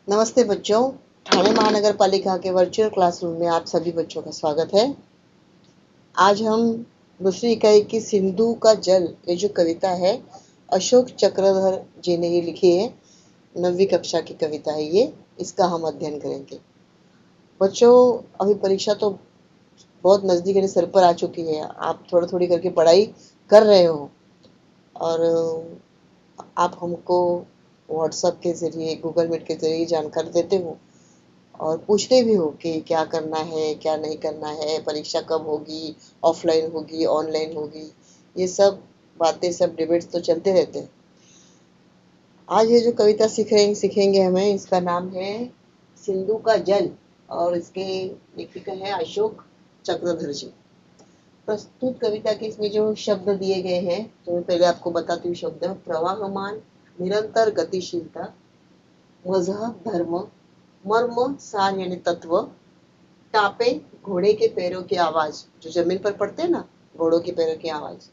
नमस्ते बच्चों। ठाणे महानगर पालिका के वर्चुअल क्लासरूम में आप सभी बच्चों का स्वागत है। आज हम दूसरी इकाई की सिंधु का जल ये जो कविता है अशोक चक्रधर जी ने ये लिखी है। 9वीं कक्षा की कविता है ये, इसका हम अध्ययन करेंगे। बच्चों, अभी परीक्षा तो बहुत नज़दीक है, सर पर आ चुकी है। आप थोड़ी थोड़ी करके पढ़ाई कर रहे हो और आप हमको व्हाट्सएप के ज़रिए, गूगल मीट के ज़रिए जानकारी देते हो और पूछते भी हो कि क्या करना है, क्या नहीं करना है, परीक्षा कब होगी, ऑफलाइन होगी, ऑनलाइन होगी। ये सब बातें, सब डिबेट्स तो चलते रहते हैं। आज ये जो कविता सीखेंगे हमें, इसका नाम है सिंधु का जल और इसके लेखक है अशोक चक्रधर जी। प्रस्तुत कविता के इसमें जो शब्द दिए गए हैं, तो मैं पहले आपको बताती हूँ शब्द। प्रवाहमान, निरंतर गतिशीलता, मजहब, धर्म, मर्म, सार यानी तत्व, टापे, घोड़े के पैरों की आवाज, जो जमीन पर पड़ते हैं ना, घोड़ों के पैरों की आवाज,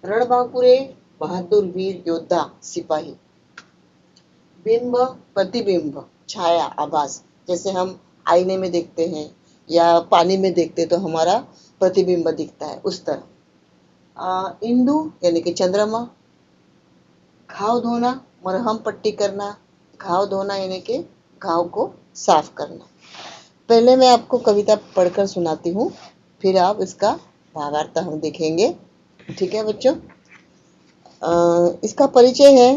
रणबांकुरे, बहादुर वीर योद्धा सिपाही, बिंब, प्रतिबिंब, छाया, आभास, जैसे हम आईने में देखते हैं या पानी में देखते तो हमारा प्रतिबिंब दिखता है, उस तरह। इंदु यानी कि चंद्रमा, घाव धोना, मरहम पट्टी करना, घाव धोना यानी कि घाव को साफ करना। पहले मैं आपको कविता पढ़कर सुनाती हूँ, फिर आप इसका भावार्थ हम देखेंगे। ठीक है बच्चों? इसका परिचय है।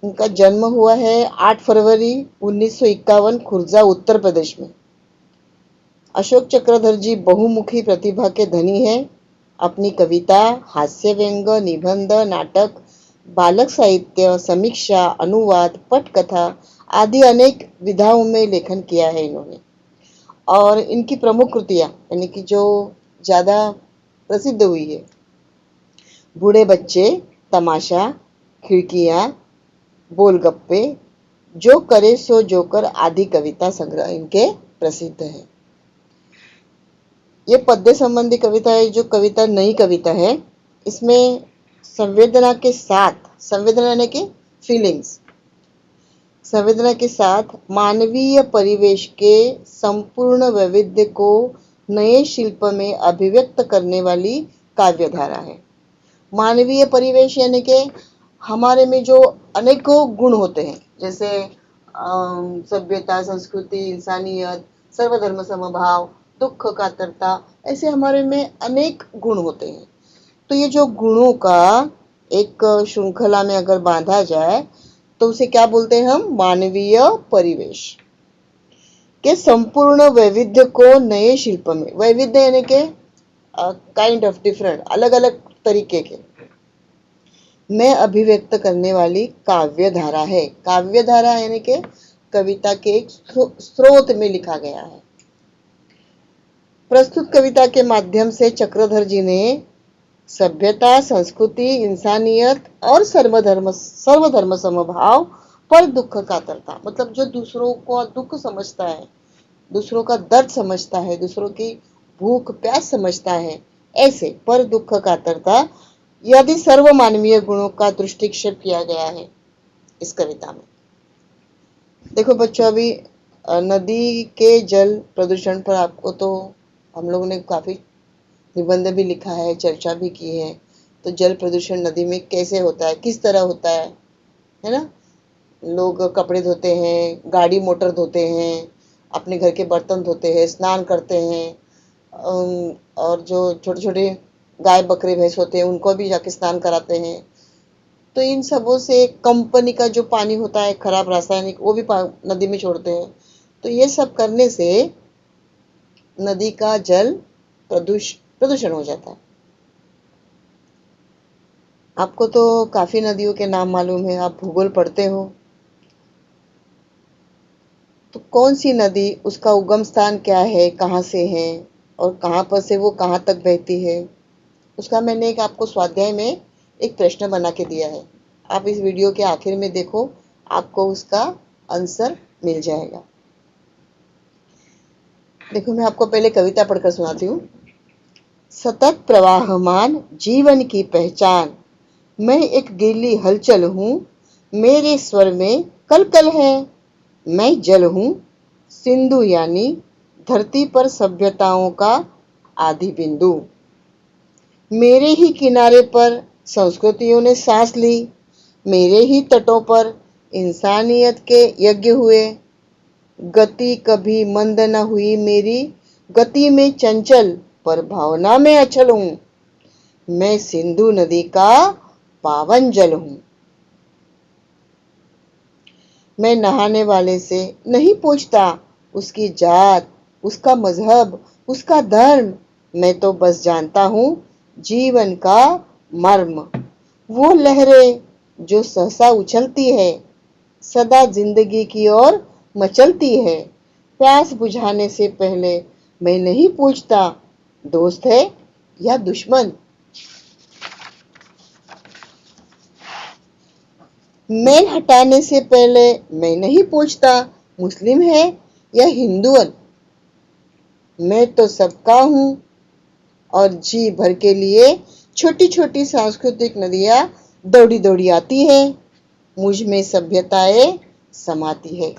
इनका जन्म हुआ है 8 फरवरी 1951 खुर्जा, उत्तर प्रदेश में। अशोक चक्रधर जी बहुमुखी प्रतिभा के धनी हैं। अपनी कविता, हास्य व्यंग, निबंध, नाटक, बालक साहित्य, समीक्षा, अनुवाद, पटकथा आदि अनेक विधाओं में लेखन किया है इन्होंने। और इनकी प्रमुख कृतियां यानी कि जो ज्यादा प्रसिद्ध हुई है, बूढ़े बच्चे, तमाशा, खिड़कियां, बोलगप्पे, जो करे सो जोकर आदि कविता संग्रह इनके प्रसिद्ध है। ये पद्य संबंधी कविता है। जो कविता नई कविता है, इसमें संवेदना के साथ, संवेदना यानी कि फीलिंग्स, संवेदना के साथ मानवीय परिवेश के संपूर्ण वैविध्य को नए शिल्प में अभिव्यक्त करने वाली काव्यधारा है। मानवीय परिवेश यानी कि हमारे में जो अनेकों गुण होते हैं, जैसे सभ्यता, संस्कृति, इंसानियत, सर्वधर्म समभाव, दुख, कातरता, ऐसे हमारे में अनेक गुण होते हैं। तो ये जो गुणों का एक श्रृंखला में अगर बांधा जाए तो उसे क्या बोलते हैं हम? मानवीय परिवेश के संपूर्ण वैविध्य को नए शिल्प में, वैविध्य यानी के काइंड ऑफ डिफरेंट, अलग अलग तरीके के, में अभिव्यक्त करने वाली काव्य धारा है। काव्य धारा यानी कि कविता के एक स्रोत में लिखा गया है। प्रस्तुत कविता के माध्यम से चक्रधर जी ने सभ्यता, संस्कृति, इंसानियत और सर्वधर्म समभाव पर दुख कातरता, मतलब जो दूसरों को दुख समझता है, दूसरों का दर्द समझता है, दूसरों की भूख प्यास समझता है, ऐसे पर दुख कातरता यदि सर्व मानवीय गुणों का दृष्टिक्षेप किया गया है इस कविता में। देखो बच्चों, अभी नदी के जल प्रदूषण पर आपको तो हम लोगों ने काफी निबंध भी लिखा है, चर्चा भी की है। तो जल प्रदूषण नदी में कैसे होता है, किस तरह होता है ना? लोग कपड़े धोते हैं, गाड़ी मोटर धोते हैं, अपने घर के बर्तन धोते हैं, स्नान करते हैं, और जो छोटे छोटे गाय बकरे भैंस होते हैं उनको भी जाके स्नान कराते हैं। तो इन सबों से कंपनी का जो पानी होता है खराब रासायनिक, वो भी नदी में छोड़ते हैं। तो ये सब करने से नदी का जल प्रदूषण हो जाता है। आपको तो काफी नदियों के नाम मालूम है, आप भूगोल पढ़ते हो। तो कौन सी नदी, उसका उगम स्थान क्या है, कहाँ से है और कहाँ पर से वो कहाँ तक बहती है, उसका मैंने एक आपको स्वाध्याय में एक प्रश्न बना के दिया है। आप इस वीडियो के आखिर में देखो, आपको उसका आंसर मिल जाएगा। देखो, मैं आपको पहले कविता पढ़कर सुनाती हूँ। सतत प्रवाहमान जीवन की पहचान, मैं एक गीली हलचल हूँ, मेरे स्वर में कल कल है, मैं जल हूँ, सिंधु यानी धरती पर सभ्यताओं का आदि बिंदु। मेरे ही किनारे पर संस्कृतियों ने सांस ली, मेरे ही तटों पर इंसानियत के यज्ञ हुए। गति कभी मंद न हुई मेरी, गति में चंचल पर भावना में अचल हूँ। मैं सिंधु नदी का पावन जल हूँ। मैं नहाने वाले से नहीं पूछता उसकी जात, उसका मजहब, उसका धर्म। मैं तो बस जानता हूँ जीवन का मर्म। वो लहरें जो सहसा उछलती है, सदा जिंदगी की ओर मचलती है। प्यास बुझाने से पहले मैं नहीं पूछता दोस्त है या दुश्मन। मैल हटाने से पहले मैं नहीं पूछता मुस्लिम है या हिंदुअन। मैं तो सबका हूँ और जी भर के लिए छोटी छोटी सांस्कृतिक नदियां दौड़ी दौड़ी आती है। मुझ में सभ्यताएं समाती है,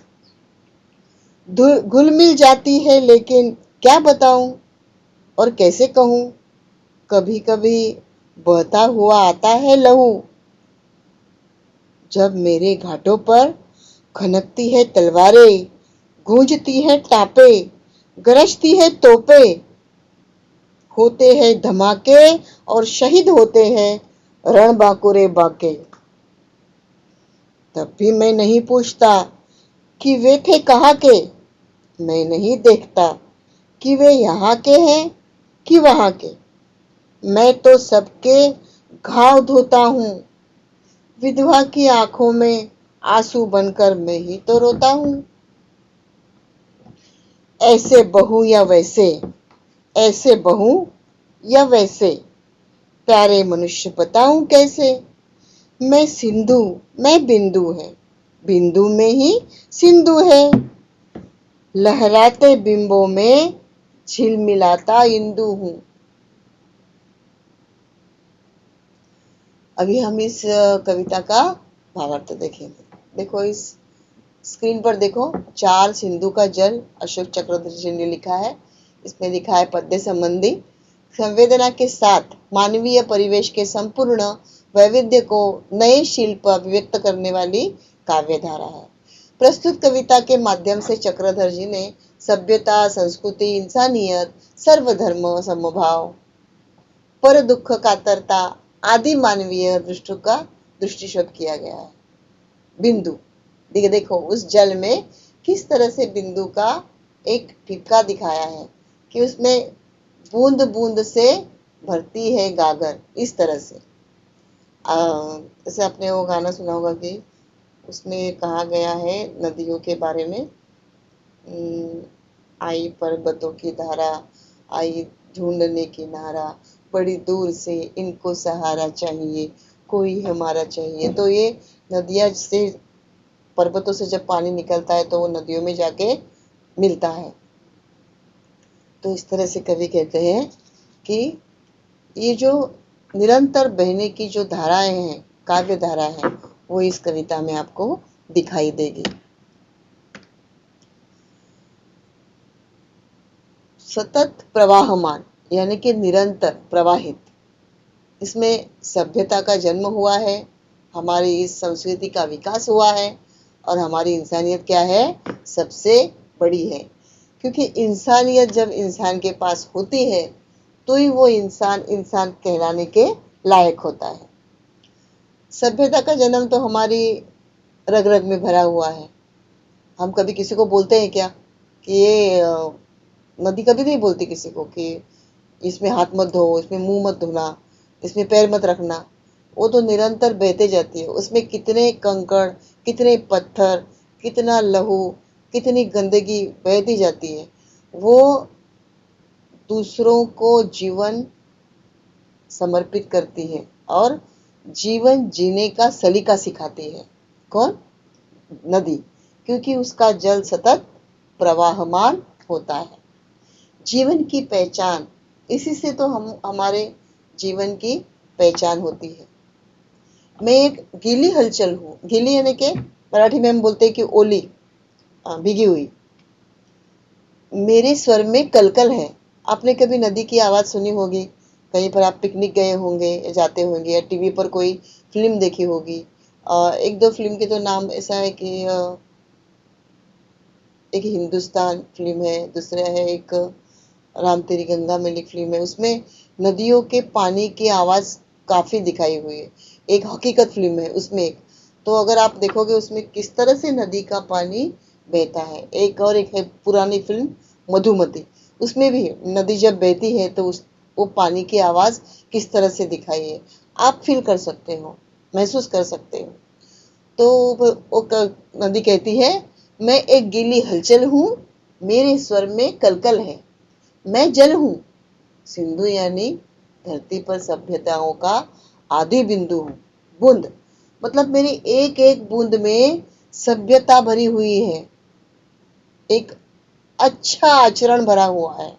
घुल मिल जाती है, लेकिन क्या बताऊं और कैसे कहूं। कभी कभी बहता हुआ आता है लहू, जब मेरे घाटों पर खनकती है तलवारें, गूंजती है टापे, गरजती है तोपे। होते हैं धमाके और शहीद होते हैं रण बांकुरे बांके। तब भी मैं नहीं पूछता कि वे थे कहाँ के। मैं नहीं देखता कि वे यहाँ के हैं कि वहाँ के। मैं तो सबके घाव धोता हूँ, विधवा की आंखों में आंसू बनकर मैं ही तो रोता हूँ। ऐसे बहू या वैसे, ऐसे बहू या वैसे, प्यारे मनुष्य बताऊं कैसे। मैं सिंधु, मैं बिंदु है, बिंदु में ही सिंधु है। लहराते बिंबों में झिलमिलाता इंदु हूँ। अभी हम इस कविता का भावार्थ देखेंगे। देखो इस स्क्रीन पर देखो, चार सिंधु का जल अशोक चक्रवर्ती ने लिखा है। इसमें लिखा है पद्य संबंधी संवेदना के साथ मानवीय परिवेश के संपूर्ण वैविध्य को नए शिल्प अभिव्यक्त करने वाली काव्य धारा है। प्रस्तुत कविता के माध्यम से चक्रधर जी ने सभ्यता, संस्कृति, इंसानियत, सर्वधर्म समभाव, पर दुख कातरता आदि मानवीय दृष्टि का दृष्टिशोध किया गया है। बिंदु देखो उस जल में किस तरह से बिंदु का एक टिपका दिखाया है कि उसमें बूंद बूंद से भरती है गागर। इस तरह से जैसे आपने वो गाना सुना होगा कि उसमें कहा गया है नदियों के बारे में, आई पर्वतों की धारा, आई ढूंढने किनारा, बड़ी दूर से इनको सहारा चाहिए, कोई हमारा चाहिए। तो ये नदियां से, पर्वतों से जब पानी निकलता है तो वो नदियों में जाके मिलता है। तो इस तरह से कवि कहते हैं कि ये जो निरंतर बहने की जो धाराएं हैं, काव्य धारा है, वो इस कविता में आपको दिखाई देगी। सतत प्रवाहमान यानी कि निरंतर प्रवाहित, इसमें सभ्यता का जन्म हुआ है, हमारी इस संस्कृति का विकास हुआ है और हमारी इंसानियत क्या है, सबसे बड़ी है। क्योंकि इंसानियत जब इंसान के पास होती है तो ही वो इंसान इंसान कहलाने के लायक होता है। सभ्यता का जन्म तो हमारी रग रग में भरा हुआ है। हम कभी किसी को बोलते हैं क्या कि ये नदी कभी नहीं बोलती किसी को कि इसमें हाथ मत धो, इसमें मुंह मत धोना, इसमें पैर मत रखना। वो तो निरंतर बहते जाती है। उसमें कितने कंकड़, कितने पत्थर, कितना लहू, कितनी गंदगी बहती जाती है। वो दूसरों को जीवन समर्पित करती है और जीवन जीने का सलीका सिखाती है। कौन? नदी। क्योंकि उसका जल सतत प्रवाहमान होता है। जीवन की पहचान, इसी से तो हम हमारे जीवन की पहचान होती है। मैं एक गीली हलचल हूँ। गीली यानी कि मराठी में हम बोलते हैं कि ओली। भीगी हुई। मेरे स्वर में कलकल है। आपने कभी नदी की आवाज सुनी होगी, कहीं पर आप पिकनिक गए होंगे या जाते होंगे, या टीवी पर कोई फिल्म देखी होगी। एक दो फिल्म के तो नाम ऐसा है कि एक हिंदुस्तान फिल्म है, दूसरा है एक राम तेरी गंगा मैली फिल्म है। उसमें नदियों के पानी की आवाज काफी दिखाई हुई है। एक हकीकत फिल्म है उसमें एक, तो अगर आप देखोगे उसमें किस तरह से नदी का पानी बहता है। एक और एक है पुरानी फिल्म मधुमती, उसमें भी नदी जब बहती है तो उस वो पानी की आवाज किस तरह से दिखाई है, आप फील कर सकते हो, महसूस कर सकते हो। तो नदी कहती है, मैं एक गीली हलचल हूँ, मेरे स्वर में कलकल है। मैं जल हूँ, सिंधु यानी धरती पर सभ्यताओं का आदि बिंदु हूँ। बूंद मतलब मेरी एक एक बूंद में सभ्यता भरी हुई है, एक अच्छा आचरण भरा हुआ है।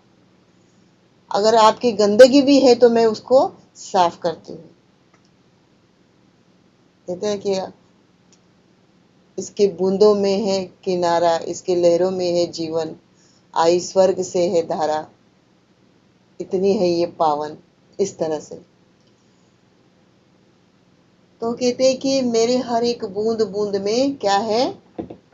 अगर आपकी गंदगी भी है तो मैं उसको साफ करती हूँ। कहते हैं कि इसके बूंदों में है किनारा, इसके लहरों में है जीवन, आई स्वर्ग से है धारा, इतनी है ये पावन। इस तरह से तो कहते हैं कि मेरे हर एक बूंद बूंद में क्या है,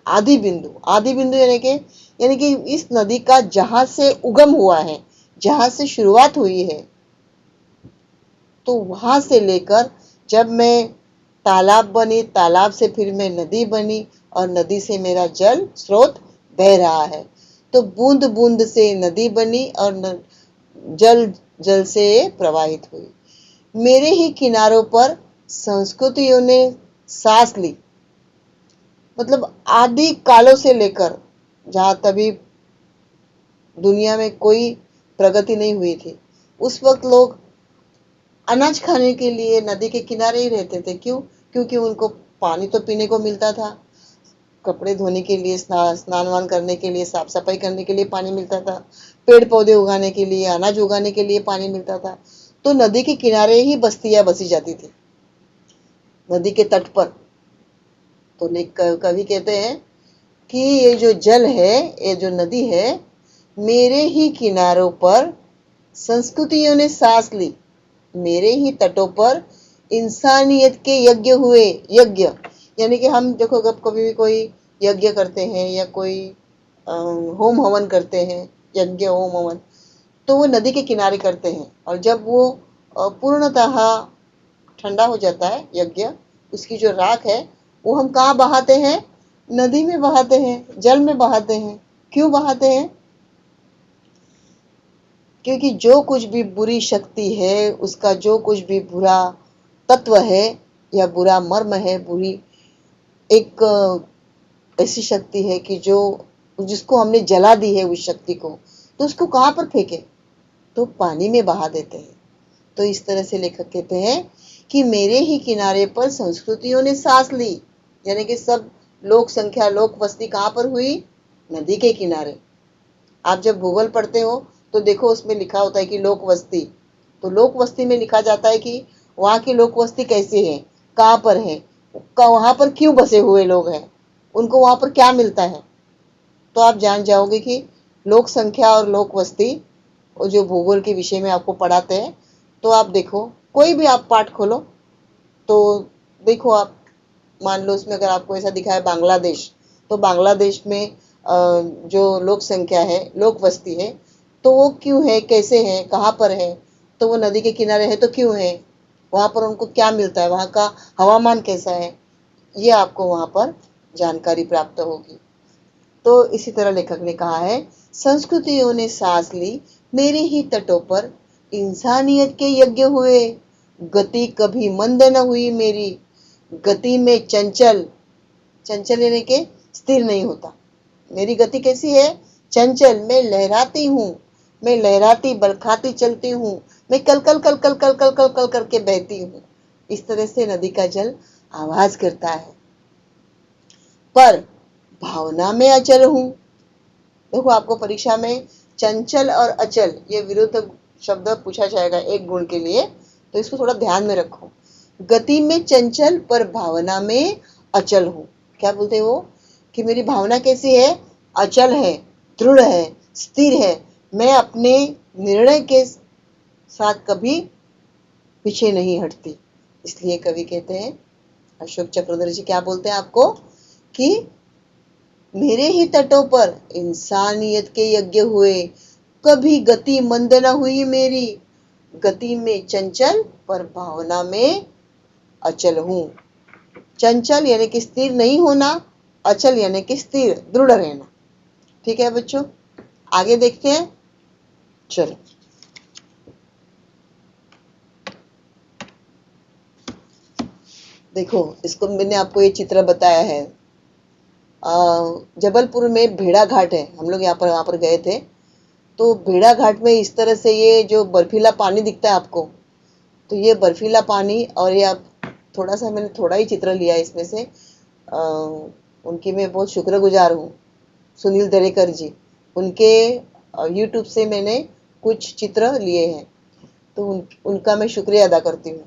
आदि बिंदु। आदि बिंदु यानी कि इस नदी का जहां से उगम हुआ है, जहां से शुरुआत हुई है, तो वहां से लेकर जब मैं तालाब बनी, तालाब से फिर मैं नदी बनी, और नदी से मेरा जल स्रोत बह रहा है। तो बूंद बूंद से नदी बनी और जल जल से प्रवाहित हुई। मेरे ही किनारों पर संस्कृतियों ने सांस ली। मतलब आदि कालों से लेकर, जहां तभी दुनिया में कोई प्रगति नहीं हुई थी, उस वक्त लोग अनाज खाने के लिए नदी के किनारे ही रहते थे। क्यों? क्योंकि उनको पानी तो पीने को मिलता था, कपड़े धोने के लिए, स्नान वान करने के लिए, साफ सफाई करने के लिए पानी मिलता था, पेड़ पौधे उगाने के लिए, अनाज उगाने के लिए पानी मिलता था। तो नदी के किनारे ही बस्तियां बसी जाती थी, नदी के तट पर। तो कवि कहते हैं कि ये जो जल है, ये जो नदी है, मेरे ही किनारों पर संस्कृतियों ने सांस ली, मेरे ही तटों पर इंसानियत के यज्ञ हुए। यज्ञ यानी कि हम देखो, जब कभी भी कोई यज्ञ करते हैं या कोई होम हवन करते हैं, यज्ञ होम हवन, तो वो नदी के किनारे करते हैं। और जब वो पूर्णतः ठंडा हो जाता है यज्ञ, उसकी जो राख है वो हम कहाँ बहाते हैं, नदी में बहाते हैं, जल में बहाते हैं। क्यों बहाते हैं? क्योंकि जो कुछ भी बुरी शक्ति है, उसका जो कुछ भी बुरा तत्व है या बुरा मर्म है, बुरी एक ऐसी शक्ति है कि जो जिसको हमने जला दी है उस शक्ति को, तो उसको कहाँ पर फेंके? तो पानी में बहा देते हैं। तो इस तरह से लेखक कहते हैं कि मेरे ही किनारे पर संस्कृतियों ने सांस ली, यानी कि सब लोक संख्या, लोक वस्ती कहाँ पर हुई? नदी के किनारे। आप जब भूगोल पढ़ते हो तो देखो, उसमें लिखा होता है कि लोक वस्ती, तो लोक वस्ती में लिखा जाता है कि वहां की लोक वस्ती कैसी है, कहाँ पर है, वहां पर क्यों बसे हुए लोग हैं, उनको वहां पर क्या मिलता है। तो आप जान जाओगे कि लोक संख्या और लोक वस्ती, जो भूगोल के विषय में आपको पढ़ाते हैं, तो आप देखो, कोई भी आप पाठ खोलो तो देखो आप, मान लो उसमें अगर आपको ऐसा दिखा है बांग्लादेश, तो बांग्लादेश में जो लोक संख्या है, लोक वस्ती है, तो वो क्यों है, कैसे है, कहाँ पर है? तो वो नदी के किनारे है तो क्यों है, वहां पर उनको क्या मिलता है, वहां का हवामान कैसा है, ये आपको वहां पर जानकारी प्राप्त होगी। तो इसी तरह लेखक ने कहा है, संस्कृतियों ने सांस ली, मेरे ही तटों पर इंसानियत के यज्ञ हुए, गति कभी मंद न हुई मेरी, गति में चंचल, चंचल यानी के स्थिर नहीं होता। मेरी गति कैसी है? चंचल, मैं लहराती हूँ, मैं लहराती बलखाती चलती हूँ, मैं कल कल कल कल कल कल कल कल करके बहती हूँ। इस तरह से नदी का जल आवाज करता है। पर भावना में अचल हूँ। देखो, आपको परीक्षा में चंचल और अचल ये विरुद्ध शब्द पूछा जाएगा एक गुण के लिए, तो इसको थोड़ा ध्यान में रखो। गति में चंचल पर भावना में अचल हूँ। क्या बोलते हैं वो? कि मेरी भावना कैसी है, अचल है, दृढ़ है, स्थिर है। मैं अपने निर्णय के साथ कभी पीछे नहीं हटती। इसलिए कवि कहते हैं, अशोक चक्रधर जी क्या बोलते हैं आपको, कि मेरे ही तटों पर इंसानियत के यज्ञ हुए, कभी गति मंद न हुई मेरी, गति में चंचल पर भावना में अचल हूं। चंचल यानी कि स्थिर नहीं होना, अचल यानी कि स्थिर, दृढ़ रहना। ठीक है बच्चों, आगे देखते हैं। चलो, देखो इसको मैंने आपको ये चित्र बताया है। जबलपुर में भेड़ा घाट है, हम लोग वहां पर गए थे। तो भेड़ा घाट में इस तरह से ये जो बर्फीला पानी दिखता है आपको, तो ये बर्फीला पानी, और ये आप थोड़ा सा, मैंने थोड़ा ही चित्र लिया है इसमें से। उनकी मैं बहुत शुक्रगुजार हूँ, सुनील दरेकर जी। उनके यूट्यूब से मैंने कुछ चित्र लिए हैं, तो उनका मैं शुक्रिया अदा करती हूँ।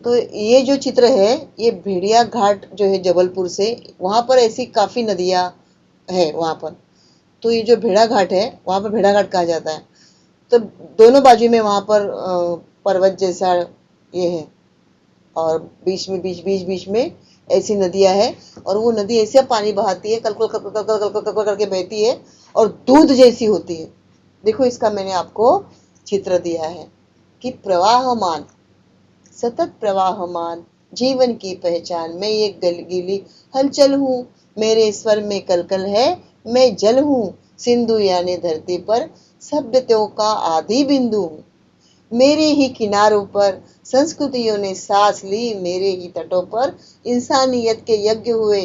तो ये जो चित्र है, ये भेड़िया घाट जो है जबलपुर से, वहां पर ऐसी काफी नदियां है वहां पर। तो ये जो भेड़ा घाट है, वहां पर भेड़ा घाट कहा जाता है। तो दोनों बाजू में वहां पर पर्वत जैसा ये है, और बीच में ऐसी नदियां है, और वो नदी ऐसे पानी बहाती है, कल कल कल कल कल कल कल करके बहती है, और दूध जैसी होती है। देखो इसका मैंने आपको चित्र दिया है कि प्रवाहमान, सतत प्रवाहमान जीवन की पहचान, मैं एक गीली हलचल हूँ, मेरे स्वर में कलकल है, मैं जल हूँ, सिंधु यानी धरती पर सभ्यताओं का आदि बिंदु हूँ। मेरे ही किनारों पर संस्कृतियों ने सांस ली, मेरे ही तटों पर इंसानियत के यज्ञ हुए,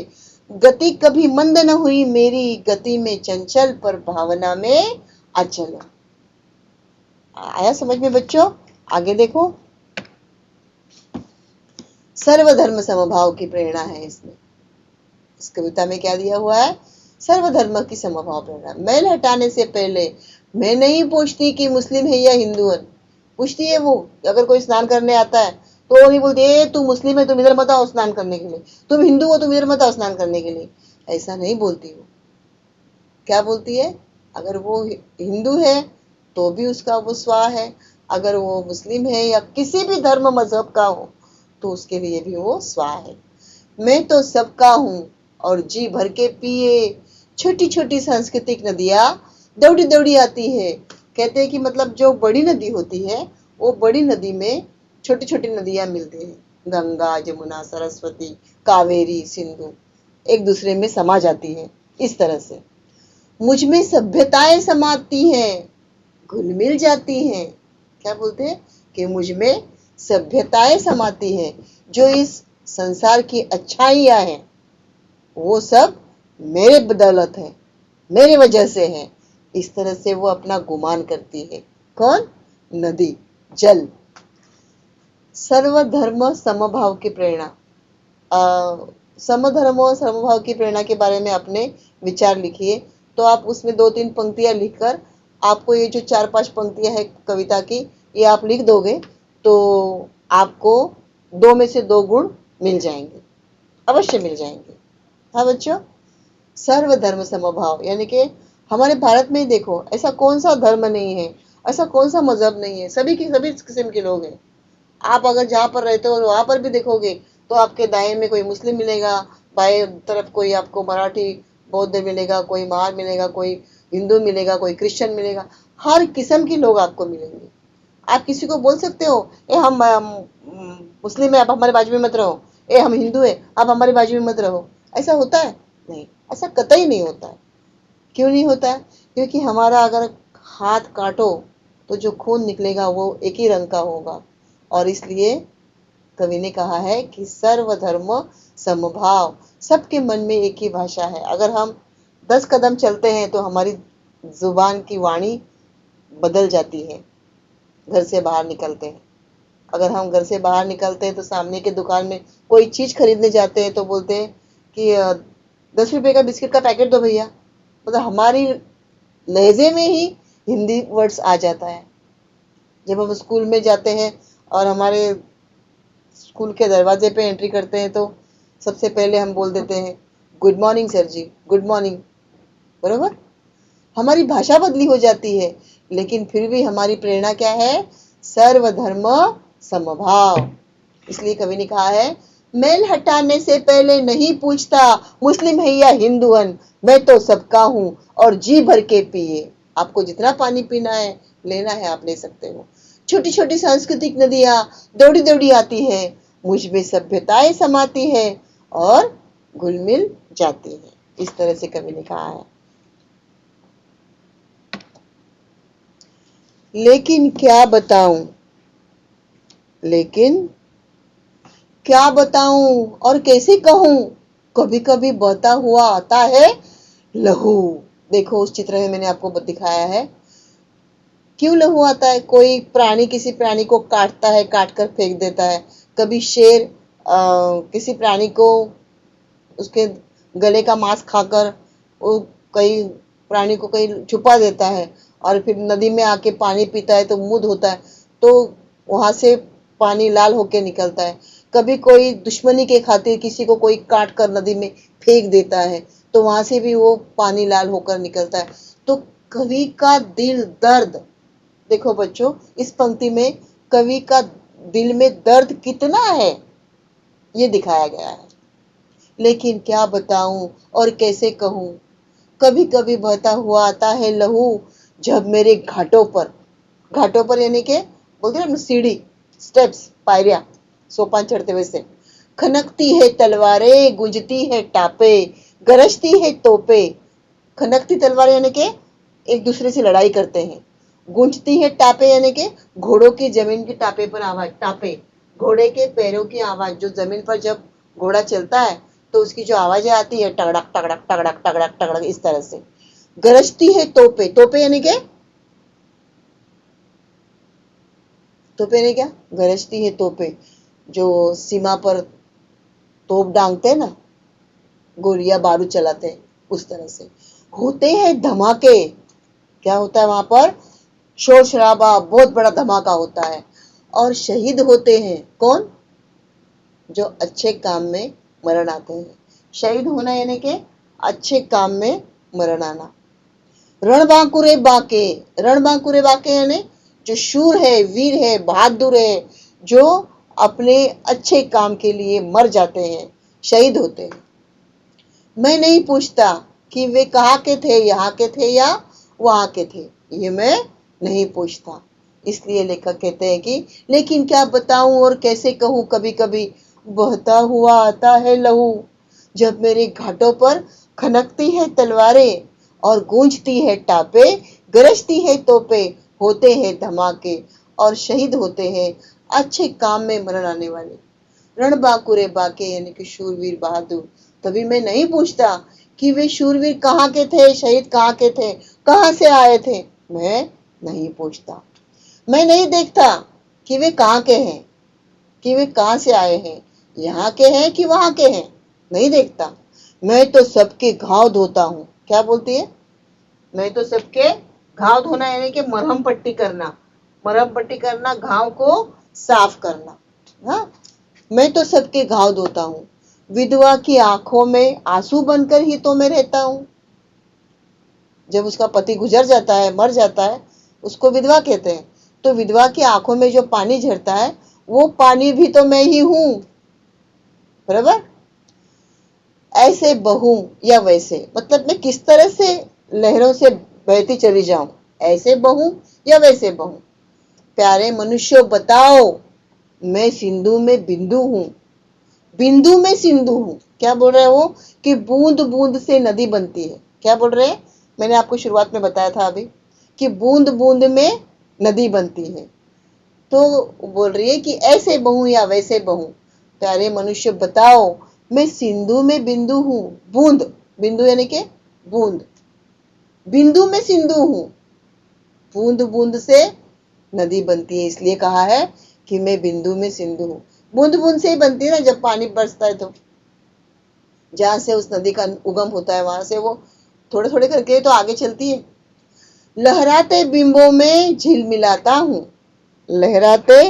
गति कभी मंद न हुई मेरी, गति में चंचल पर भावना में अचल। आया समझ में बच्चों? आगे देखो, सर्वधर्म समभाव की प्रेरणा है इसमें। इस कविता में क्या दिया हुआ है, सर्वधर्म की समभाव प्रेरणा। मैल हटाने से पहले मैं नहीं पूछती कि मुस्लिम है या हिंदू है। पूछती है वो, अगर कोई स्नान करने आता है तो वो नहीं बोलती ए तू मुस्लिम है तुम इधर मत आओ स्नान करने के लिए, तुम हिंदू हो तुम इधर मत आओ स्नान करने के लिए। ऐसा नहीं बोलती वो। क्या बोलती है, अगर वो हिंदू है तो भी उसका वो स्वा है, अगर वो मुस्लिम है या किसी भी धर्म मजहब का हो तो उसके लिए भी वो स्वा है। मैं तो सबका हूं और जी भर के पिए, छोटी छोटी सांस्कृतिक नदियां दौड़ी दौड़ी आती है। कहते हैं कि मतलब जो बड़ी नदी होती है, वो बड़ी नदी में छोटी छोटी नदियां मिलती हैं, गंगा जमुना सरस्वती कावेरी सिंधु एक दूसरे में समा जाती है। इस तरह से मुझ में सभ्यताएं समाती हैं, घुल मिल जाती हैं। क्या बोलते हैं कि मुझ में सभ्यताएं समाती हैं, जो इस संसार की अच्छाइयां हैं वो सब मेरे बदौलत है, मेरी वजह से है। इस तरह से वो अपना गुमान करती है। कौन? नदी, जल। सर्वधर्म समभाव की प्रेरणा। समधर्म और समभाव की प्रेरणा के बारे में अपने विचार लिखिए। तो आप उसमें 2-3 पंक्तियां लिखकर, आपको ये जो 4-5 पंक्तियां है कविता की, ये आप लिख दोगे तो आपको 2 में से 2 गुण मिल जाएंगे, अवश्य मिल जाएंगे। हाँ बच्चों, सर्वधर्म समभाव यानी कि हमारे भारत में ही देखो, ऐसा कौन सा धर्म नहीं है, ऐसा कौन सा मजहब नहीं है, सभी किस्म के लोग हैं। आप अगर जहाँ पर रहते हो वहां पर भी देखोगे तो आपके दाएं में कोई मुस्लिम मिलेगा, बाएं तरफ कोई आपको मराठी बौद्ध मिलेगा, कोई मार मिलेगा, कोई हिंदू मिलेगा, कोई क्रिश्चियन मिलेगा। हर किस्म के लोग आपको मिलेंगे। आप किसी को बोल सकते हो ए हम मुस्लिम है आप हमारे बाजू में मत रहो, ए हम हिंदू है आप हमारे बाजू में मत रहो। ऐसा होता है? नहीं, ऐसा कतई नहीं होता है। क्यों नहीं होता है? क्योंकि हमारा अगर हाथ काटो तो जो खून निकलेगा वो एक ही रंग का होगा। और इसलिए कवि ने कहा है कि सर्वधर्म समभाव, सबके मन में एक ही भाषा है। अगर हम 10 कदम चलते हैं तो हमारी जुबान की वाणी बदल जाती है। घर से बाहर निकलते हैं, अगर हम घर से बाहर निकलते हैं तो सामने के दुकान में कोई चीज खरीदने जाते हैं तो बोलते हैं कि 10 रुपए का बिस्किट का पैकेट दो भैया। मतलब हमारी लहजे में ही हिंदी वर्ड्स आ जाता है। जब हम स्कूल में जाते हैं और हमारे स्कूल के दरवाजे पे एंट्री करते हैं तो सबसे पहले हम बोल देते हैं गुड मॉर्निंग सर जी, गुड मॉर्निंग। बरोबर, हमारी भाषा बदली हो जाती है, लेकिन फिर भी हमारी प्रेरणा क्या है? सर्वधर्म समभाव। इसलिए कवि ने कहा है, मेल हटाने से पहले नहीं पूछता मुस्लिम है या हिंदुअन, मैं तो सबका हूं और जी भर के पिए। आपको जितना पानी पीना है, लेना है, आप ले सकते हो। छोटी छोटी सांस्कृतिक नदियां दौड़ी दौड़ी आती है, मुझ में सभ्यताएं समाती है और घुल मिल जाती है। इस तरह से कवि ने कहा है। लेकिन क्या बताऊं, लेकिन क्या बताऊं और कैसे कहूं, कभी कभी बहता हुआ आता है लहू। देखो उस चित्र में मैंने आपको दिखाया है, क्यों लहू आता है? कोई प्राणी किसी प्राणी को काटता है, काट कर फेंक देता है। कभी शेर किसी प्राणी को उसके गले का मांस खाकर वो कई प्राणी को कहीं छुपा देता है और फिर नदी में आके पानी पीता है तो मुंह धोता है, तो वहां से पानी लाल होके निकलता है। कभी कोई दुश्मनी के खातिर किसी को कोई काट कर नदी में फेंक देता है, तो वहां से भी वो पानी लाल होकर निकलता है। तो कवि का दिल दर्द, देखो बच्चों, इस पंक्ति में कवि का दिल में दर्द कितना है ये दिखाया गया है। लेकिन क्या बताऊं और कैसे कहूं, कभी कभी बहता हुआ आता है लहू, जब मेरे घाटों पर यानी के बोलते हैं ना सीढ़ी, स्टेप्स, पायरिया, सोपान चढ़ते वैसे, खनकती है तलवारें, गुंजती है टापे, गरजती है तोपे। खनकती तलवार यानी के एक दूसरे से लड़ाई करते हैं। गूंजती है टापे यानी के घोड़ों की जमीन की टापे पर आवाज, टापे घोड़े के पैरों की आवाज, जो जमीन पर जब घोड़ा चलता है तो उसकी जो आवाजें आती है, टगड़क टगड़क टगड़क टगड़क टगड़क, इस तरह से। गरजती है तोपे, तोपे यानी के, तोपे यानी क्या? गरजती है तोपे, जो सीमा पर तोप डांगते हैं ना, गोलियां बारूद चलाते हैं, उस तरह से। होते हैं धमाके, क्या होता है वहां पर? शोर शराबा, बहुत बड़ा धमाका होता है। और शहीद होते हैं कौन? जो अच्छे काम में मरण आते हैं। शहीद होना यानी कि अच्छे काम में मरण आना। रणबांकुरे बाके, रणबांकुरे बाके यानी जो शूर है, वीर है, बहादुर है, जो अपने अच्छे काम के लिए मर जाते हैं, शहीद होते हैं। मैं नहीं पूछता कि वे कहाँ के थे, यहाँ के थे या वहां के थे, ये मैं नहीं पूछता। इसलिए लेखक कहते हैं कि लेकिन क्या बताऊं और कैसे कहूं, कभी कभी बहता हुआ आता है लहू, जब मेरे घाटों पर खनकती है तलवारें और गूंजती है टापे, गरजती है तोपे, होते हैं धमाके और शहीद होते हैं अच्छे काम में मरण आने वाले। रणबांकुरे बाके यानी कि शूरवीर बहादुर। तभी मैं नहीं पूछता कि वे शूरवीर कहाँ के थे, शहीद कहाँ के थे, कहाँ से आए थे, मैं नहीं पूछता। मैं नहीं देखता कि वे कहाँ के हैं, कि वे कहाँ से आए हैं, यहाँ के हैं कि वहां के हैं, नहीं देखता। मैं तो सबके घाव धोता हूँ। क्या बोलती है? मैं तो सबके घाव धोना यानी कि मरहम पट्टी करना, मरहम पट्टी करना, घाव को साफ करना। हाँ, मैं तो सबके घाव धोता हूँ, विधवा की आंखों में आंसू बनकर ही तो मैं रहता हूँ। जब उसका पति गुजर जाता है, मर जाता है, उसको विधवा कहते हैं, तो विधवा की आंखों में जो पानी झरता है, वो पानी भी तो मैं ही हूं। बराबर? ऐसे बहूं या वैसे, मतलब मैं किस तरह से लहरों से बहती चली जाऊं, ऐसे बहूं या वैसे बहूं। प्यारे मनुष्यों बताओ, मैं सिंधु में बिंदु हूं, बिंदु में सिंधु हूं। क्या बोल रहे हो? कि बूंद बूंद से नदी बनती है। क्या बोल रहे हैं? मैंने आपको शुरुआत में बताया था अभी कि बूंद बूंद में नदी बनती है। तो बोल रही है कि ऐसे बहूं या वैसे बहूं, प्यारे मनुष्य बताओ, मैं सिंधु में बिंदु हूं, बूंद, बिंदु यानी के बूंद, बिंदु में सिंधु हूं, बूंद बूंद से नदी बनती है। इसलिए कहा है कि मैं बिंदु में सिंधु हूं। बूंद बूंद से ही बनती है ना, जब पानी बरसता है तो जहां से उस नदी का उगम होता है वहां से वो थोड़े थोड़े करके तो आगे चलती है। लहराते बिंबों में झिलमिलाता हूं, लहराते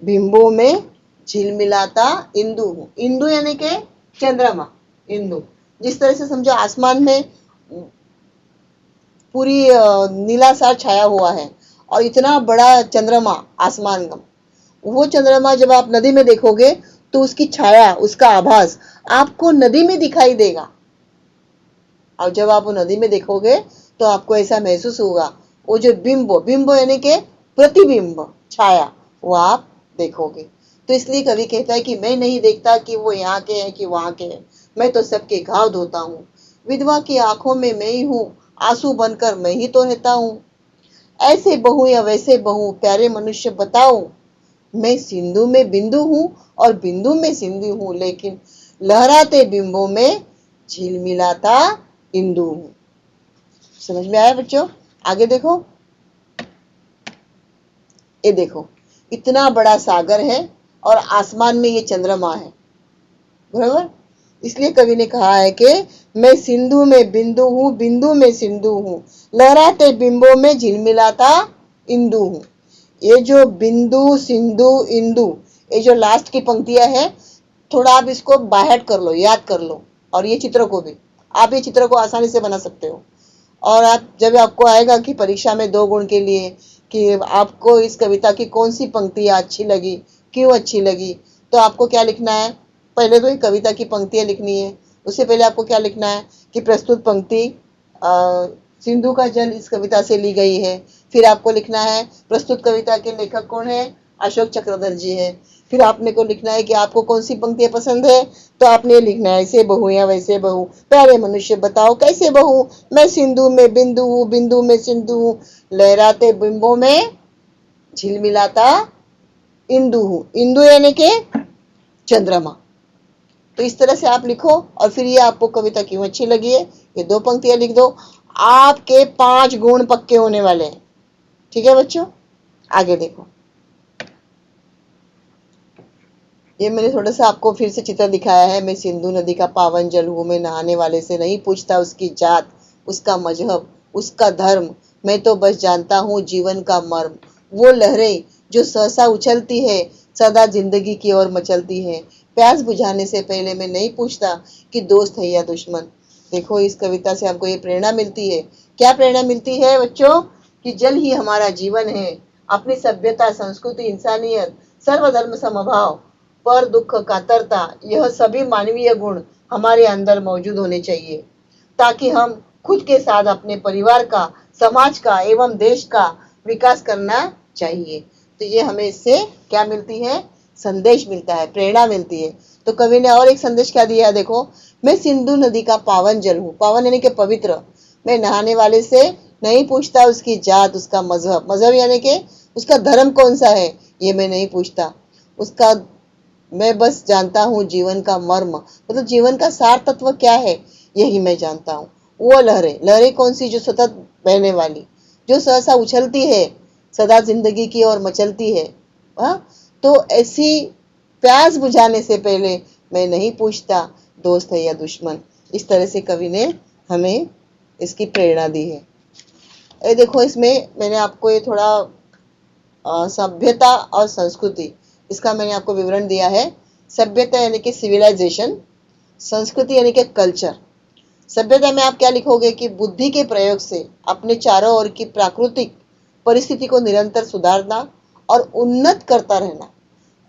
बिंबों में झिलमिलाता इंदु हूं। इंदु यानी के चंद्रमा, इंदु। जिस तरह से समझो आसमान में पूरी नीला सा छाया हुआ है और इतना बड़ा चंद्रमा आसमान का, वो चंद्रमा जब आप नदी में देखोगे तो उसकी छाया, उसका आभास आपको नदी में दिखाई देगा। और जब आप वो नदी में देखोगे तो आपको ऐसा महसूस होगा, वो जो बिंब, बिंब यानी के प्रतिबिंब, छाया, वो आप देखोगे। तो इसलिए कवि कहता है कि मैं नहीं देखता कि वो यहाँ के हैं कि वहां के हैं, मैं तो सबके घाव धोता हूँ। विधवा की आंखों में मैं ही हूँ, आंसू बनकर मैं ही तो रहता हूँ। ऐसे बहू या वैसे बहू, प्यारे मनुष्य बताओ, मैं सिंधु में बिंदु हूँ और बिंदु में सिंधु हूँ, लेकिन लहराते बिंबों में झिलमिलाता इंदु हूँ। समझ में आया बच्चों? आगे देखो, ये देखो इतना बड़ा सागर है और आसमान में ये चंद्रमा है, बराबर। इसलिए कवि ने कहा है कि मैं सिंधु में बिंदु हूँ, बिंदु में सिंधु हूँ, लहराते बिंबों में झिलमिलाता इंदु हूँ। ये जो बिंदु, सिंधु, इंदु, ये जो लास्ट की पंक्तियां है, थोड़ा आप इसको बाहर कर लो, याद कर लो। और ये चित्र को भी, आप ये चित्र को आसानी से बना सकते हो। और आप जब आपको आएगा कि परीक्षा में 2 गुण के लिए कि आपको इस कविता की कौन सी पंक्तियां अच्छी लगी, क्यों अच्छी लगी, तो आपको क्या लिखना है? पहले तो ये कविता की पंक्तियां लिखनी है। उससे पहले आपको क्या लिखना है कि प्रस्तुत पंक्ति सिंधु का जल इस कविता से ली गई है। फिर आपको लिखना है प्रस्तुत कविता के लेखक कौन है, अशोक चक्रधर जी है। फिर आपने को लिखना है कि आपको कौन सी पंक्तियां पसंद है, तो आपने लिखना है ऐसे बहू या वैसे बहू, प्यारे मनुष्य बताओ कैसे बहू, मैं सिंधु में बिंदु हूँ, बिंदु में सिंधु हूँ, लहराते बिंबों में झिलमिलाता इंदु हूँ। इंदु यानी के चंद्रमा। तो इस तरह से आप लिखो और फिर ये आपको कविता क्यों अच्छी लगी है, ये 2 पंक्तियां लिख दो, आपके 5 गुण पक्के होने वाले हैं। ठीक है बच्चों? आगे देखो, ये मैंने थोड़ा सा आपको फिर से चित्र दिखाया है। मैं सिंधु नदी का पावन जल हूँ, मैं नहाने वाले से नहीं पूछता उसकी जात, उसका मजहब, उसका धर्म, मैं तो बस जानता हूँ जीवन का मर्म। वो लहरें जो सहसा उछलती है, सदा जिंदगी की ओर मचलती है, प्यास बुझाने से पहले मैं नहीं पूछता कि दोस्त है या दुश्मन। देखो इस कविता से हमको ये प्रेरणा मिलती है। क्या प्रेरणा मिलती है बच्चों? कि जल ही हमारा जीवन है। अपनी सभ्यता, संस्कृति, इंसानियत, सर्वधर्म समभाव, पर दुख कातरता, यह सभी मानवीय गुण हमारे अंदर मौजूद होने चाहिए, ताकि हम खुद के साथ अपने परिवार का, समाज का एवं देश का विकास करना चाहिए। तो ये हमें इससे क्या मिलती है? संदेश मिलता है, प्रेरणा मिलती है। तो कवि ने और एक संदेश क्या दिया है, देखो, मैं सिंधु नदी का पावन जल हूँ, पावन यानी कि पवित्र, मैं नहाने वाले से नहीं पूछता उसकी जात, उसका मजहब, मजहब यानी कि उसका धर्म कौन सा है, ये मैं नहीं पूछता, उसका, मैं बस जानता हूँ जीवन का मर्म, मतलब जीवन का सार तत्व क्या है, यही मैं जानता हूँ। वो लहरें, लहरें कौन सी? जो सतत बहने वाली, जो सहसा उछलती है, सदा जिंदगी की ओर मचलती है। हाँ, तो ऐसी प्यास बुझाने से पहले मैं नहीं पूछता दोस्त है या दुश्मन। इस तरह से कवि ने हमें इसकी प्रेरणा दी है। ये देखो, इसमें मैंने आपको ये थोड़ा सभ्यता और संस्कृति, इसका मैंने आपको विवरण दिया है। सभ्यता यानी कि सिविलाइजेशन, संस्कृति यानी कि कल्चर। सभ्यता में आप क्या लिखोगे कि बुद्धि के प्रयोग से अपने चारों ओर की प्राकृतिक परिस्थिति को निरंतर सुधारना और उन्नत करता रहना।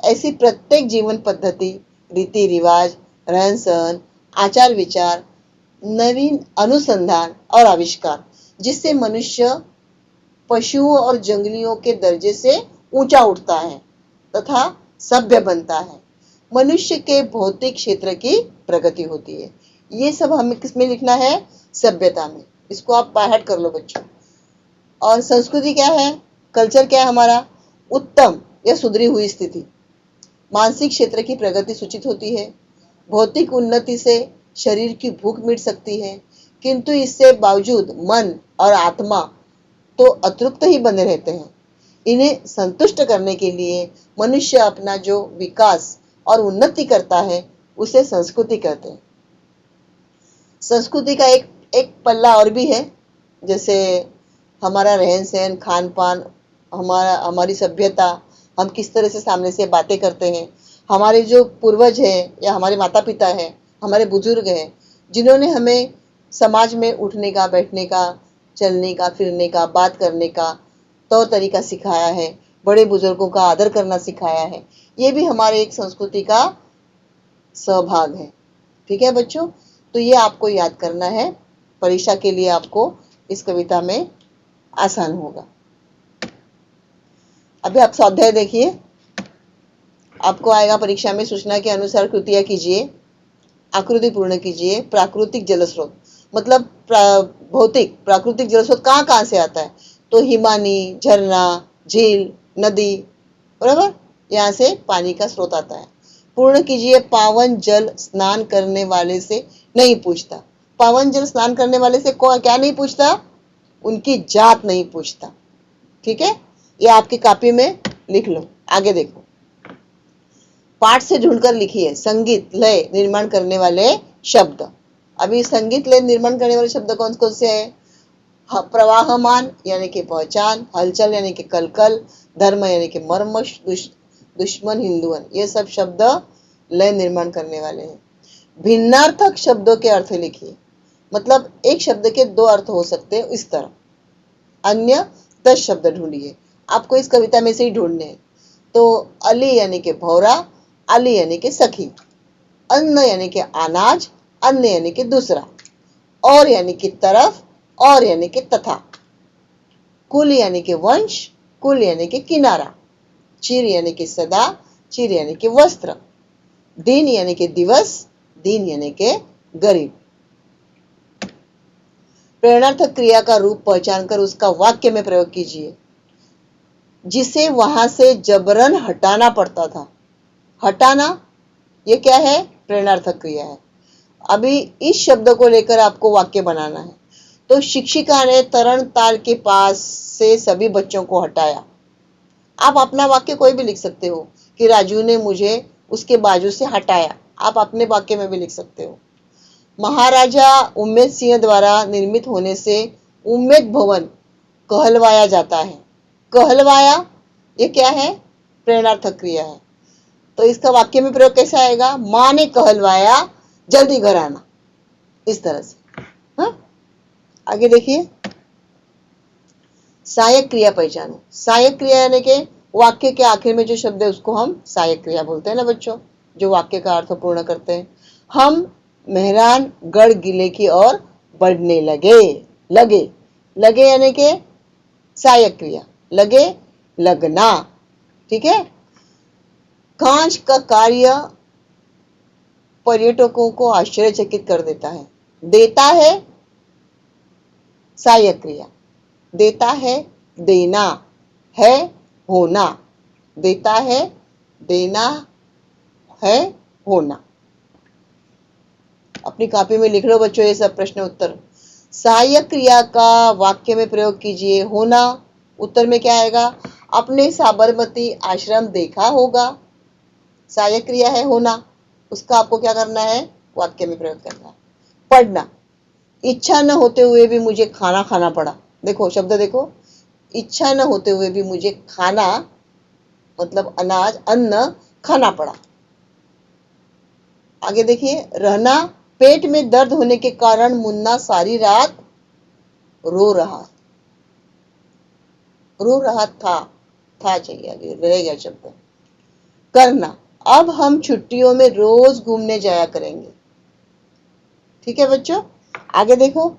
ऐसी प्रत्येक जीवन पद्धति, रीति रिवाज, रहन सहन, आचार विचार, नवीन अनुसंधान और आविष्कार, जिससे मनुष्य पशुओं और जंगलियों के दर्जे से ऊंचा उठता है तथा सभ्य बनता है, मनुष्य के भौतिक क्षेत्र की प्रगति होती है। ये सब हमें किसमें लिखना है? सभ्यता में। इसको आप बाहर कर लो बच्चों। और संस्कृति क्या है? कल्चर क्या है हमारा? उत्तम या सुधरी हुई स्थिति, मानसिक क्षेत्र की प्रगति सूचित होती है। भौतिक उन्नति से शरीर की भूख मिट सकती है, किंतु इससे बावजूद मन और आत्मा तो अतृप्त ही बने रहते हैं। इन्हें संतुष्ट करने के लिए मनुष्य अपना जो विकास और उन्नति करता है उसे संस्कृति कहते हैं। संस्कृति का एक पल्ला और भी है, जैसे हमारा रहन सहन, खान पान, हमारी सभ्यता, हम किस तरह से सामने से बातें करते हैं, हमारे जो पूर्वज हैं या हमारे माता पिता हैं हमारे बुजुर्ग हैं जिन्होंने हमें समाज में उठने का, बैठने का, चलने का, फिरने का, बात करने का तौर तरीका सिखाया है, बड़े बुजुर्गों का आदर करना सिखाया है। ये भी हमारे एक संस्कृति का सहभाग है। ठीक है बच्चों, तो ये आपको याद करना है, परीक्षा के लिए आपको इस कविता में आसान होगा। अभी आप स्वाध्याय देखिए, आपको आएगा परीक्षा में सूचना के अनुसार कृतियां कीजिए, आकृति पूर्ण कीजिए। प्राकृतिक जल स्रोत मतलब भौतिक प्राकृतिक जल स्रोत कहाँ कहाँ से आता है, तो हिमानी, झरना, झील, नदी, बराबर, यहाँ से पानी का स्रोत आता है। पूर्ण कीजिए, पावन जल स्नान करने वाले से नहीं पूछता। पावन जल स्नान करने वाले से क्या नहीं पूछता, उनकी जात नहीं पूछता। ठीक है, ये आपकी कॉपी में लिख लो। आगे देखो, पाठ से ढूंढकर लिखिए संगीत लय निर्माण करने वाले शब्द। अभी संगीत लय निर्माण करने वाले शब्द कौन कौन से हैं? प्रवाहमान यानी कि पहचान, हलचल यानी कि कलकल, धर्म यानी कि मर्म, दुश्मन, हिंदुअन, ये सब शब्द लय निर्माण करने वाले हैं। भिन्नार्थक शब्दों के अर्थ लिखिए, मतलब एक शब्द के दो अर्थ हो सकते हैं इस तरह। अन्य 10 शब्द ढूंढिए, आपको इस कविता में से ही ढूंढने हैं। तो अली यानी कि भौरा, अली यानी कि सखी, अन्न यानी कि अनाज, अन्य यानी कि दूसरा, और यानी कि तरफ, और यानी कि तथा, कुल यानी कि वंश, कुल यानी कि किनारा, चिर यानी कि सदा, चिर यानी कि वस्त्र, दिन यानी कि दिवस, दिन यानी कि गरीब। प्रेरणार्थक क्रिया का रूप पहचानकर उसका वाक्य में प्रयोग कीजिए। जिसे वहां से जबरन हटाना पड़ता था, हटाना ये क्या है? प्रेरणार्थक क्रिया है। अभी इस शब्द को लेकर आपको वाक्य बनाना है। तो शिक्षिका ने तरण ताल के पास से सभी बच्चों को हटाया। आप अपना वाक्य कोई भी लिख सकते हो कि राजू ने मुझे उसके बाजू से हटाया, आप अपने वाक्य में भी लिख सकते हो। महाराजा उम्मेद सिंह द्वारा निर्मित होने से उम्मेद भवन कहलवाया जाता है। कहलवाया ये क्या है? प्रेरणार्थक क्रिया है। तो इसका वाक्य में प्रयोग कैसा आएगा? मां ने कहलवाया, जल्दी घर आना, इस तरह से। हाँ, आगे देखिए, सहायक क्रिया पहचानो। सहायक क्रिया यानी कि वाक्य के आखिर में जो शब्द है उसको हम सहायक क्रिया बोलते हैं ना बच्चों, जो वाक्य का अर्थ पूर्ण करते हैं। हम मेहरान गढ़ किले की ओर बढ़ने लगे। लगे, लगे यानी कि सहायक क्रिया, लगे लगना। ठीक है, कांच का कार्य पर्यटकों को आश्चर्यचकित कर देता है। देता है सहायक क्रिया, देता है देना है होना, देता है देना है होना। अपनी कॉपी में लिख लो बच्चों ये सब प्रश्न उत्तर। सहायक क्रिया का वाक्य में प्रयोग कीजिए। होना, उत्तर में क्या आएगा? अपने साबरमती आश्रम देखा होगा। सहायक क्रिया है होना, उसका आपको क्या करना है? वाक्य में प्रयोग करना है। पढ़ना, इच्छा न होते हुए भी मुझे खाना खाना पड़ा। देखो शब्द देखो, इच्छा न होते हुए भी मुझे खाना मतलब अनाज, अन्न खाना पड़ा। आगे देखिए, रहना, पेट में दर्द होने के कारण मुन्ना सारी रात रो रहा था चाहिए, आगे रह गया शब्द। करना, अब हम छुट्टियों में रोज घूमने जाया करेंगे। ठीक है बच्चों, आगे देखो,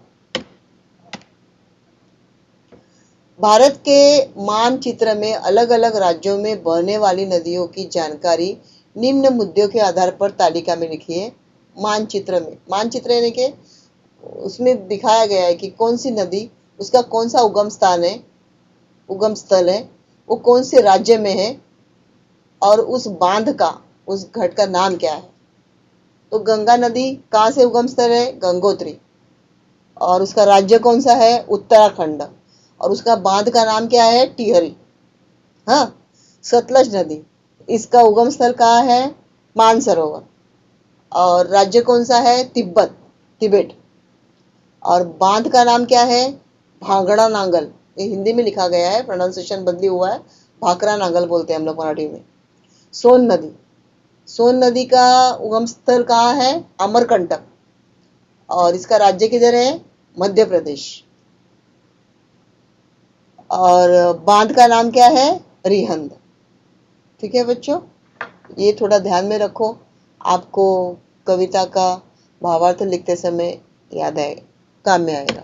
भारत के मानचित्र में अलग अलग राज्यों में बहने वाली नदियों की जानकारी निम्न मुद्दों के आधार पर तालिका में लिखिए। मानचित्र में, मानचित्र यानी कि उसमें दिखाया गया है कि कौन सी नदी, उसका कौन सा उगम स्थान है, उगम स्थल है, वो कौन से राज्य में है, और उस बांध का, उस घाट का नाम क्या है। तो गंगा नदी कहाँ से उगम स्थल है? गंगोत्री, और उसका राज्य कौन सा है? उत्तराखंड, और उसका बांध का नाम क्या है? टिहरी। हाँ, सतलज नदी, इसका उगम स्थल कहाँ है? मानसरोवर, और राज्य कौन सा है? तिब्बत, तिबेट, और बांध का नाम क्या है? भांगड़ा नांगल। ये हिंदी में लिखा गया है, प्रोनाउंसिएशन बदली हुआ है, भाखड़ा नांगल बोलते हैं हम लोग मराठी में। सोन नदी, सोन नदी का उगम स्थल कहाँ है? अमरकंटक। और इसका राज्य किधर है? मध्य प्रदेश। और बांध का नाम क्या है? रिहंद। ठीक है बच्चों, ये थोड़ा ध्यान में रखो, आपको कविता का भावार्थ लिखते समय याद आए, काम में आएगा।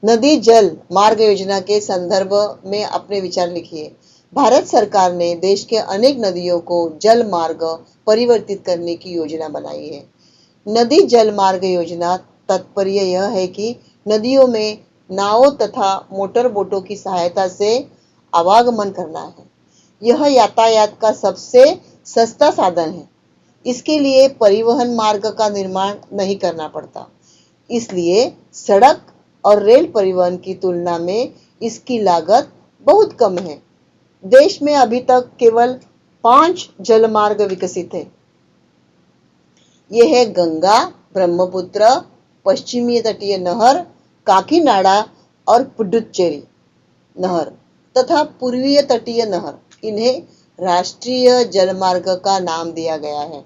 नदी जल मार्ग योजना के संदर्भ में अपने विचार लिखिए। भारत सरकार ने देश के अनेक नदियों को जल मार्ग परिवर्तित करने की योजना बनाई है। नदी जल मार्ग योजना तात्पर्य यह है कि नदियों में नावों तथा मोटर बोटों की सहायता से आवागमन करना है। यह यातायात का सबसे सस्ता साधन है। इसके लिए परिवहन मार्ग का निर्माण नहीं करना पड़ता, इसलिए सड़क और रेल परिवहन की तुलना में इसकी लागत बहुत कम है। देश में अभी तक केवल 5 जलमार्ग विकसित है। ये है गंगा, ब्रह्मपुत्र, पश्चिमी तटीय नहर काकीनाडा और पुडुचेरी नहर तथा पूर्वीय तटीय नहर। इन्हें राष्ट्रीय जलमार्ग का नाम दिया गया है।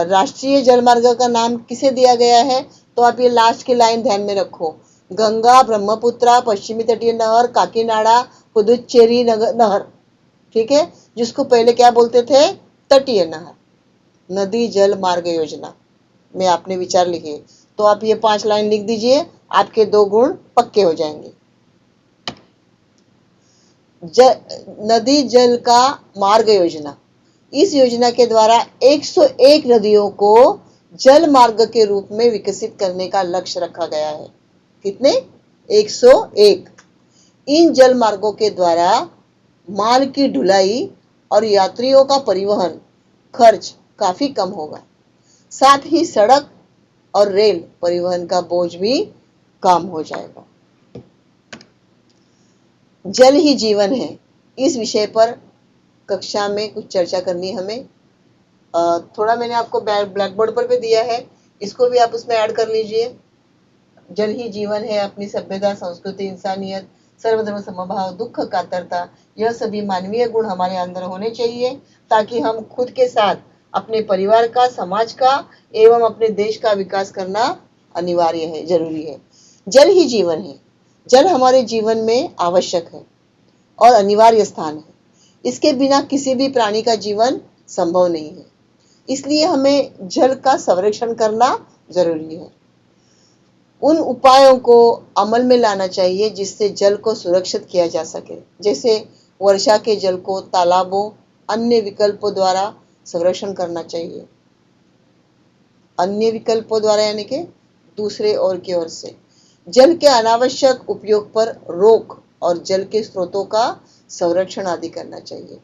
राष्ट्रीय जलमार्ग का नाम किसे दिया गया है? तो आप ये लास्ट की लाइन ध्यान में रखो, गंगा, ब्रह्मपुत्र, पश्चिमी तटीय नहर, काकीनाडा, पुदुचेरी नहर। ठीक है, जिसको पहले क्या बोलते थे? तटीय नहर। नदी जल मार्ग योजना में आपने विचार लिखे, तो आप ये 5 लाइन लिख दीजिए, आपके 2 गुण पक्के हो जाएंगे। नदी जल का मार्ग योजना, इस योजना के द्वारा 101 नदियों को जल मार्ग के रूप में विकसित करने का लक्ष्य रखा गया है। कितने? 101। इन जल मार्गों के द्वारा माल की ढुलाई और यात्रियों का परिवहन खर्च काफी कम होगा। साथ ही सड़क और रेल परिवहन का बोझ भी कम हो जाएगा। जल ही जीवन है, इस विषय पर कक्षा में कुछ चर्चा करनी हमें। थोड़ा मैंने आपको ब्लैक बोर्ड पर भी दिया है, इसको भी आप उसमें ऐड कर लीजिए। जल ही जीवन है, अपनी सभ्यता, संस्कृति, इंसानियत, सर्वधर्म समभाव, दुख कातरता, यह सभी मानवीय गुण हमारे अंदर होने चाहिए, ताकि हम खुद के साथ अपने परिवार का, समाज का एवं अपने देश का विकास करना अनिवार्य है, जरूरी है। जल ही जीवन है। जल हमारे जीवन में आवश्यक है और अनिवार्य स्थान है। इसके बिना किसी भी प्राणी का जीवन संभव नहीं है। इसलिए हमें जल का संरक्षण करना जरूरी है। उन उपायों को अमल में लाना चाहिए जिससे जल को सुरक्षित किया जा सके, जैसे वर्षा के जल को तालाबों, अन्य विकल्पों द्वारा संरक्षण करना चाहिए। अन्य विकल्पों द्वारा यानी कि दूसरे ओर की ओर से जल के अनावश्यक उपयोग पर रोक और जल के स्रोतों का संरक्षण आदि करना चाहिए।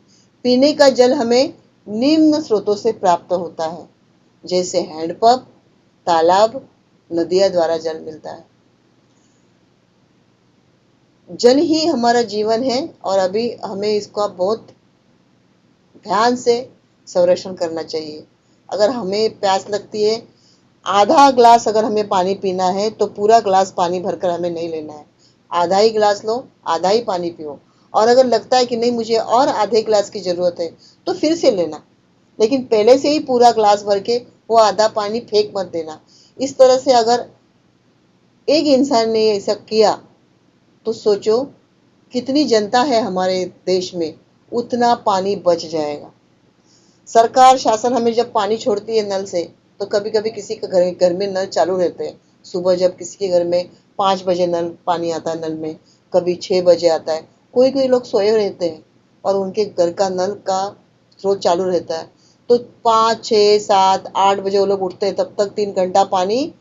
पीने का जल हमें निम्न स्रोतों से प्राप्त होता है, जैसे हैंडपंप, तालाब, नदियां द्वारा जल मिलता है। जल ही हमारा जीवन है और अभी हमें इसका बहुत ध्यान से संरक्षण करना चाहिए। अगर हमें प्यास लगती है, आधा ग्लास अगर हमें पानी पीना है तो पूरा ग्लास पानी भरकर हमें नहीं लेना है। आधा ही ग्लास लो, आधा ही पानी पियो। और अगर लगता है कि नहीं मुझे और आधे ग्लास की जरूरत है तो फिर से लेना, लेकिन पहले से ही पूरा ग्लास भर के वो आधा पानी फेंक मत देना। इस तरह से अगर एक इंसान ने ऐसा किया तो सोचो कितनी जनता है हमारे देश में, उतना पानी बच जाएगा। सरकार शासन हमें जब पानी छोड़ती है नल से, तो कभी कभी किसी के घर में नल चालू रहते हैं। सुबह जब किसी के घर में 5 बजे नल पानी आता है, नल में कभी 6 बजे आता है। कोई कोई लोग सोए रहते हैं और उनके घर का नल का स्रोत चालू रहता है, तो 5, 6, 7, 8 बजे वो लोग उठते हैं, तब तक 3 घंटा पानी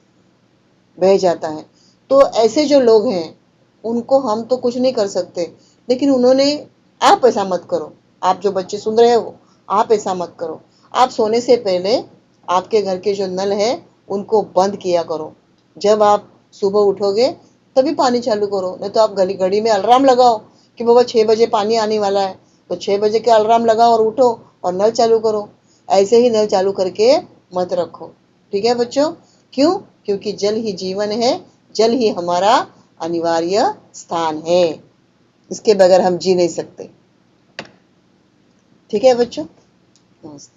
बह जाता है। तो ऐसे जो लोग हैं उनको हम तो कुछ नहीं कर सकते, लेकिन उन्होंने, आप ऐसा मत करो, आप जो बच्चे सुन रहे हो आप ऐसा मत करो। आप सोने से पहले आपके घर के जो नल है उनको बंद किया करो। जब आप सुबह उठोगे तभी पानी चालू करो, नहीं तो आप घड़ी में अलार्म लगाओ कि बाबा 6 बजे पानी आने वाला है, तो 6 बजे के अलार्म लगाओ और उठो और नल चालू करो। ऐसे ही नल चालू करके मत रखो। ठीक है बच्चों? क्यों? क्योंकि जल ही जीवन है, जल ही हमारा अनिवार्य स्थान है, इसके बगैर हम जी नहीं सकते। ठीक है बच्चों? नमस्ते।